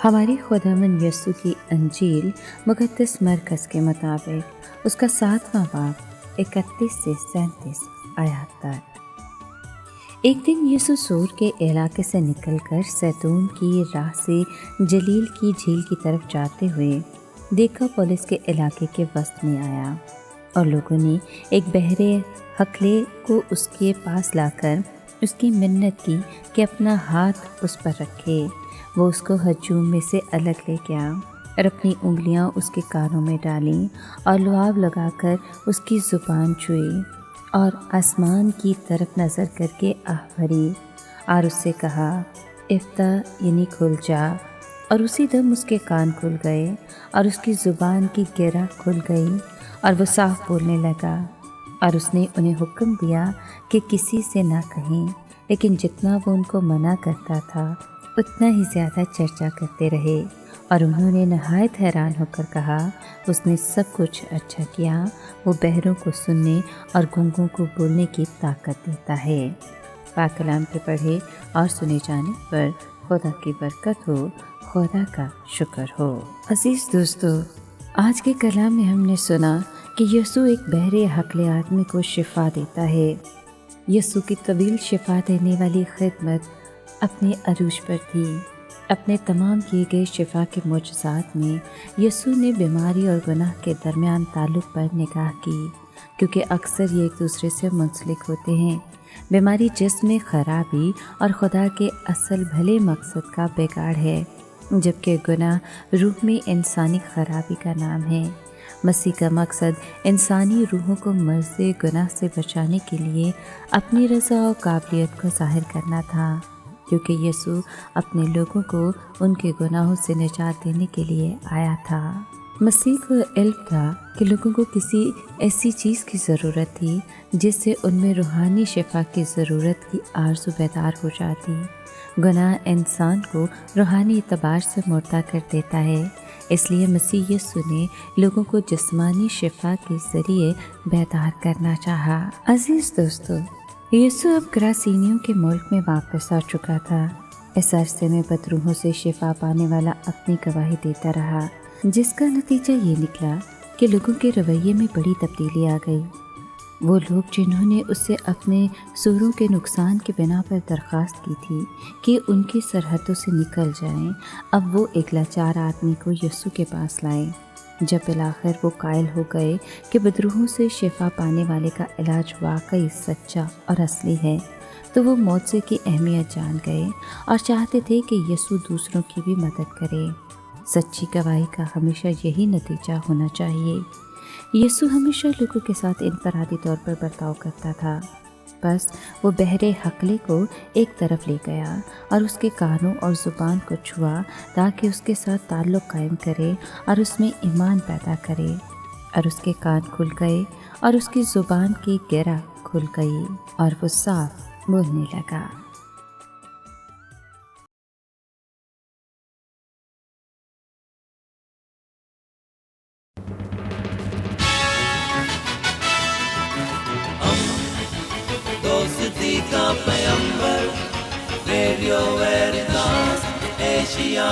ہماری خداوند یسوع کی انجیل مقدس مرکز کے مطابق اس کا 7واں باب 31 سے 37 آیات تک۔ ایک دن یسوع سور کے علاقے سے نکل کر زیتون کی راہ سے جلیل کی جھیل کی طرف جاتے ہوئے دیکاپولس کے علاقے کے وسط میں آیا، اور لوگوں نے ایک بہرے ہکلے کو اس کے پاس لا کر اس کی منت کی کہ اپنا ہاتھ اس پر رکھے۔ وہ اس کو ہجوم میں سے الگ لے گیا اور اپنی انگلیاں اس کے کانوں میں ڈالیں اور لعاب لگا کر اس کی زبان چھوئی اور آسمان کی طرف نظر کر کے آہ بھری اور اس سے کہا، افتح یعنی کھل جا۔ اور اسی دم اس کے کان کھل گئے اور اس کی زبان کی گرہ کھل گئی اور وہ صاف بولنے لگا۔ اور اس نے انہیں حکم دیا کہ کسی سے نہ کہیں، لیکن جتنا وہ ان کو منع کرتا تھا اتنا ہی زیادہ چرچا کرتے رہے۔ اور انہوں نے نہایت حیران ہو کر کہا، اس نے سب کچھ اچھا کیا، وہ بہروں کو سننے اور گونگوں کو بولنے کی طاقت دیتا ہے۔ پاک کلام کے پڑھے اور سنے جانے پر خدا کی برکت ہو، خدا کا شکر ہو۔ عزیز دوستو، آج کے کلام میں ہم نے سنا کہ یسوع ایک بہرے ہکلے آدمی کو شفا دیتا ہے۔ یسوع کی طویل شفا دینے والی خدمت اپنے عروج پر تھی۔ اپنے تمام کیے گئے شفا کے معجزات میں یسوع نے بیماری اور گناہ کے درمیان تعلق پر نگاہ کی، کیونکہ اکثر یہ ایک دوسرے سے منسلک ہوتے ہیں۔ بیماری جسم میں خرابی اور خدا کے اصل بھلے مقصد کا بگاڑ ہے، جبکہ گناہ روح میں انسانی خرابی کا نام ہے۔ مسیح کا مقصد انسانی روحوں کو مرض گناہ سے بچانے کے لیے اپنی رضا و قابلیت کو ظاہر کرنا تھا، کیونکہ یسوع اپنے لوگوں کو ان کے گناہوں سے نجات دینے کے لیے آیا تھا۔ مسیح کو علم تھا کہ لوگوں کو کسی ایسی چیز کی ضرورت تھی جس سے ان میں روحانی شفا کی ضرورت کی آرزو بیدار ہو جاتی۔ گناہ انسان کو روحانی اعتبار سے مردہ کر دیتا ہے، اس لیے مسیح یسوع نے لوگوں کو جسمانی شفا کے ذریعے بیدار کرنا چاہا۔ عزیز دوستو، یسوع اب گراسینیوں کے ملک میں واپس آ چکا تھا۔ اس عرصے میں بدروحوں سے شفا پانے والا اپنی گواہی دیتا رہا، جس کا نتیجہ یہ نکلا کہ لوگوں کے رویے میں بڑی تبدیلی آ گئی۔ وہ لوگ جنہوں نے اس سے اپنے سوروں کے نقصان کی بنا پر درخواست کی تھی کہ ان کی سرحدوں سے نکل جائیں، اب وہ ایک لاچار آدمی کو یسوع کے پاس لائے۔ جب بالآخر وہ قائل ہو گئے کہ بدروحوں سے شفا پانے والے کا علاج واقعی سچا اور اصلی ہے، تو وہ معجزے کی اہمیت جان گئے اور چاہتے تھے کہ یسوع دوسروں کی بھی مدد کرے۔ سچی گواہی کا ہمیشہ یہی نتیجہ ہونا چاہیے۔ یسوع ہمیشہ لوگوں کے ساتھ انفرادی طور پر برتاؤ کرتا تھا۔ بس وہ بہرے ہکلے کو ایک طرف لے گیا اور اس کے کانوں اور زبان کو چھوا تاکہ اس کے ساتھ تعلق قائم کرے اور اس میں ایمان پیدا کرے، اور اس کے کان کھل گئے اور اس کی زبان کی گرہ کھل گئی اور وہ صاف بولنے لگا۔ دوستی کا پیمبر، ریڈیو ویریتاس ایشیا۔